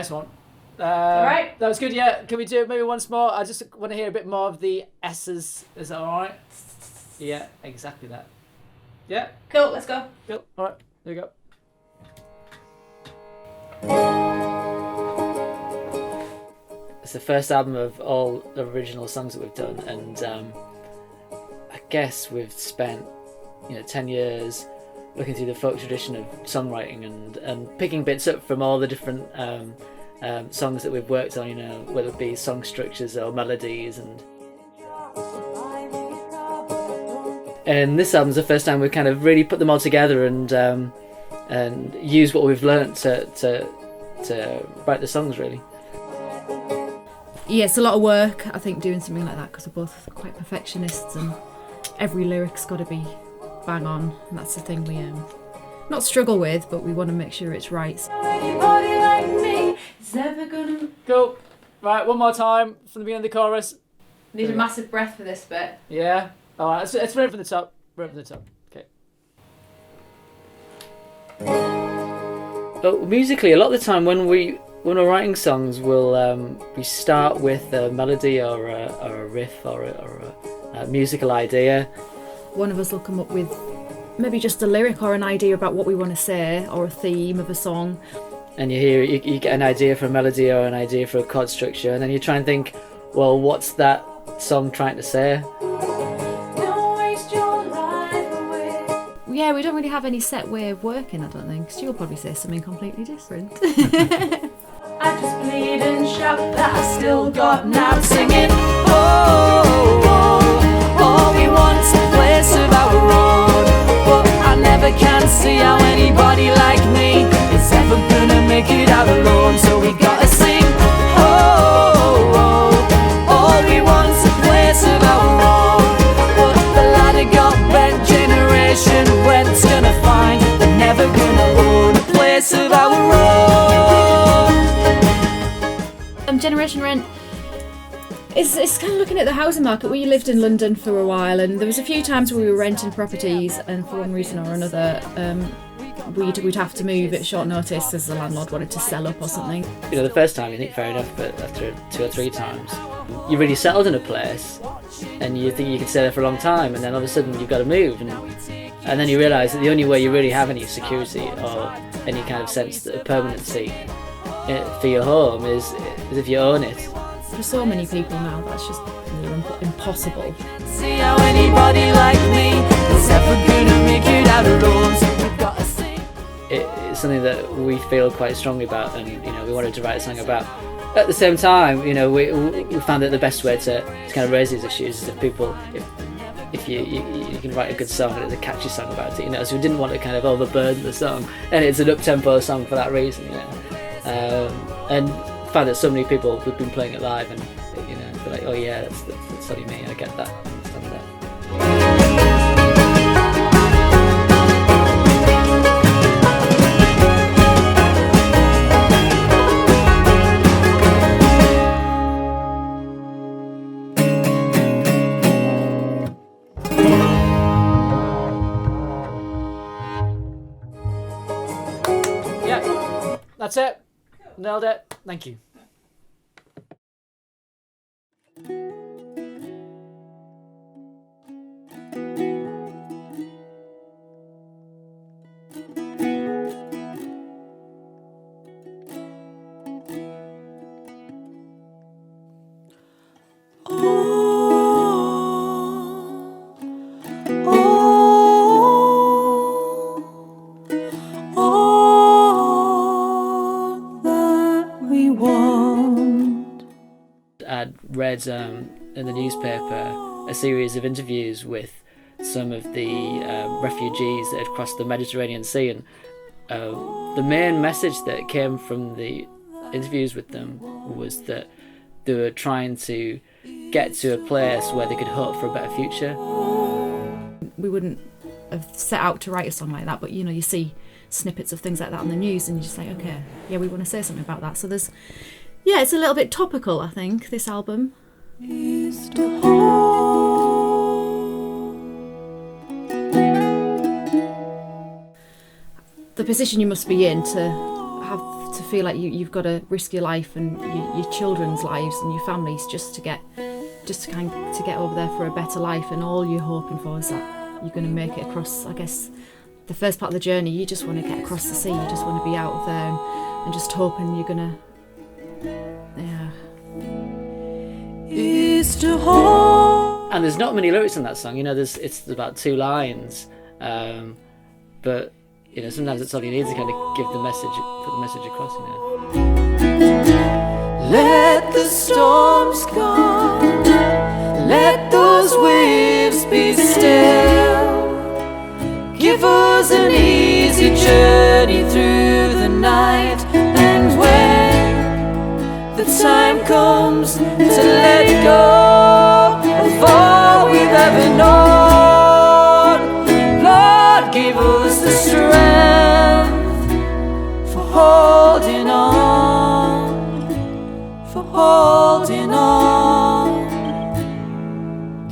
Nice one. All right. That was good. Yeah. Can we do it maybe once more? I just want to hear a bit more of the S's. Is that all right? Yeah, exactly that. Yeah. Cool. Let's go. Cool. All right. There we go. It's the first album of all the original songs that we've done, and I guess we've spent 10 years looking through the folk tradition of songwriting and picking bits up from all the different songs that we've worked on, whether it be song structures or melodies, and this album's the first time we've kind of really put them all together and used what we've learnt to write the songs, really. Yeah, it's a lot of work, I think, doing something like that, because we're both quite perfectionists and every lyric's got to be bang on, and that's the thing we not struggle with, but we want to make sure it's right. Anybody like me is ever gonna... Cool. Right, one more time from the beginning of the chorus. Need a massive breath for this bit. Yeah. All right, let's run it from the top. Run it from the top. Okay. But musically, a lot of the time when we're writing songs, we start with a melody or a riff or a musical idea. One of us will come up with maybe just a lyric or an idea about what we want to say, or a theme of a song. And you get an idea for a melody or an idea for a chord structure, and then you try and think, well, what's that song trying to say? Yeah, we don't really have any set way of working, I don't think. Stu'll probably say something completely different. I just bleed and shout that I still got now singing. Oh, oh, all we want's a place of our own, but I never can see how anybody like me is ever gonna make it out alone. So we gotta sing. Oh, oh, all we want's a place of our own, but the ladder got bent. Generation when's gonna find they're never gonna own a place of our own. Generation Rent it's kind of looking at the housing market. We lived in London for a while, and there was a few times where we were renting properties, and for one reason or another we'd have to move at short notice as the landlord wanted to sell up or something. The first time you think fair enough, but after 2 or 3 times you're really settled in a place and you think you can stay there for a long time, and then all of a sudden you've got to move, and then you realise that the only way you really have any security or any kind of sense of permanency for your home is if you own it. For so many people now, that's just impossible. See how anybody like me is ever gonna make it out alone, so we've got to sing. It's something that we feel quite strongly about, and we wanted to write a song about. At the same time, we found that the best way to kind of raise these issues is if you can write a good song and it's a catchy song about it, so we didn't want to kind of overburden the song, and it's an up-tempo song for that reason, and found that so many people who've been playing it live and they're like, oh yeah, that's only me, I get that, I understand that. Yeah, that's it. Nailed it. Thank you. I'd read in the newspaper a series of interviews with some of the refugees that had crossed the Mediterranean Sea, and the main message that came from the interviews with them was that they were trying to get to a place where they could hope for a better future. We wouldn't have set out to write a song like that, but you see snippets of things like that on the news, and you just say, okay, yeah, we want to say something about that. So it's a little bit topical, I think, this album. The position you must be in to have to feel like you've got to risk your life and your children's lives and your families just to get over there for a better life, and all you're hoping for is that you're going to make it across. I guess the first part of the journey, you just want to get across the sea, you just want to be out of there and just hoping you're going to Easter home. And there's not many lyrics in that song, you know, it's about 2 lines, but you know, sometimes that's all you need to kind of give the message, put the message across, you know. Let the storms come, let those waves be still. Give us an easy journey through the night, and when the time comes to let go of all we've ever known, Lord, give us the strength for holding on, for holding on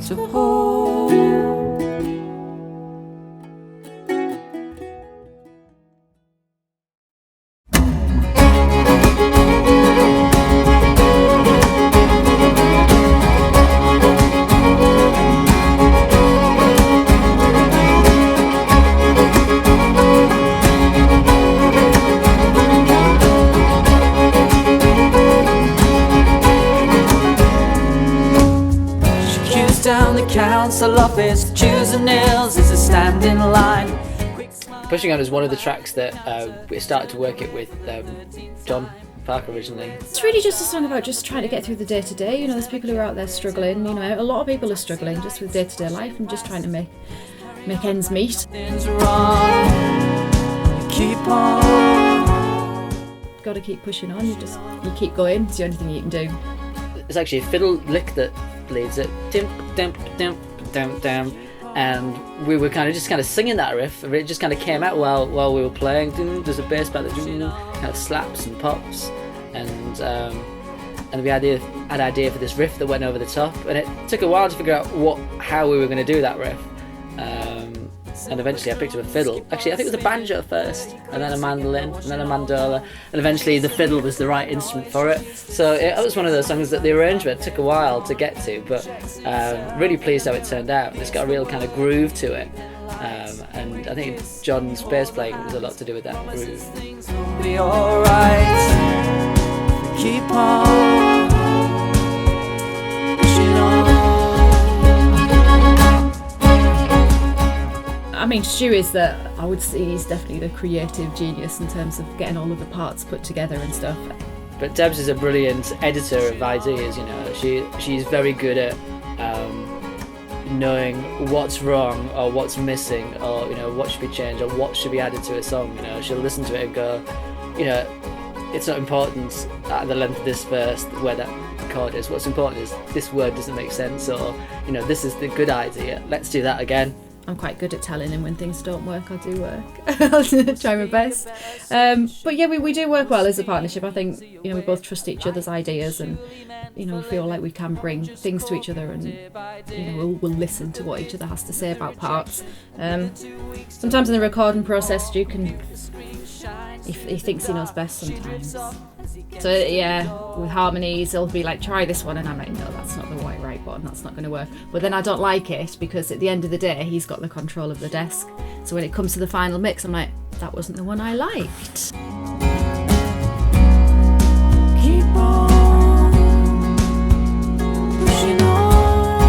to hope. Down the council office, choosing nails is a standing line. Pushing On is one of the tracks that we started to work it with John Parker originally. It's really just a song about just trying to get through the day to day. You know, there's people who are out there struggling. You know, a lot of people are struggling just with day to day life and just trying to make ends meet. Things wrong, you keep on. Got to keep pushing on. You keep going. It's the only thing you can do. It's actually a fiddle lick that leads it, dim, dim, dim, dim, dim, and we were kind of singing that riff. It just kind of came out while we were playing. There's a bass part that kind of slaps and pops, and we had an idea for this riff that went over the top, and it took a while to figure out how we were going to do that riff. And eventually I picked up a fiddle. Actually, I think it was a banjo first, and then a mandolin, and then a mandola, and eventually the fiddle was the right instrument for it. So it was one of those songs that the arrangement took a while to get to, but really pleased how it turned out. It's got a real kind of groove to it, and I think John's bass playing was a lot to do with that groove. Things will be alright. Keep on pushing on. I mean, Stu is I would say he's definitely the creative genius in terms of getting all of the parts put together and stuff. But Debs is a brilliant editor of ideas, you know. She's very good at knowing what's wrong or what's missing, or, you know, what should be changed or what should be added to a song. You know, she'll listen to it and go, you know, it's not important at the length of this verse where that chord is. What's important is this word doesn't make sense, or, you know, this is the good idea, let's do that again. I'm quite good at telling him when things don't work or do work. I'll try my best. But yeah, we do work well as a partnership. I think, you know, we both trust each other's ideas, and, you know, we feel like we can bring things to each other, and, you know, we'll listen to what each other has to say about parts. Sometimes in the recording process, Stu can, he thinks he knows best sometimes. So yeah, with harmonies, he'll be like, try this one, and I'm like, no, that's not the right one, that's not going to work. But then I don't like it, because at the end of the day, he's got the control of the desk. So when it comes to the final mix, I'm like, that wasn't the one I liked. Keep on pushing on.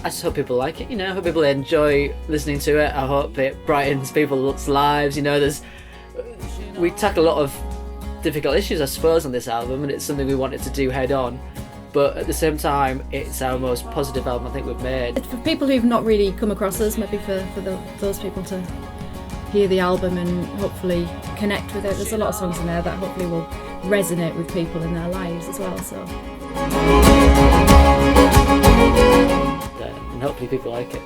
I just hope people like it, you know. I hope people enjoy listening to it. I hope it brightens people's lives, you know. We tackle a lot of difficult issues, I suppose, on this album, and it's something we wanted to do head on, but at the same time it's our most positive album I think we've made. For people who've not really come across us, maybe for those people to hear the album and hopefully connect with it, there's a lot of songs in there that hopefully will resonate with people in their lives as well, so And hopefully people like it.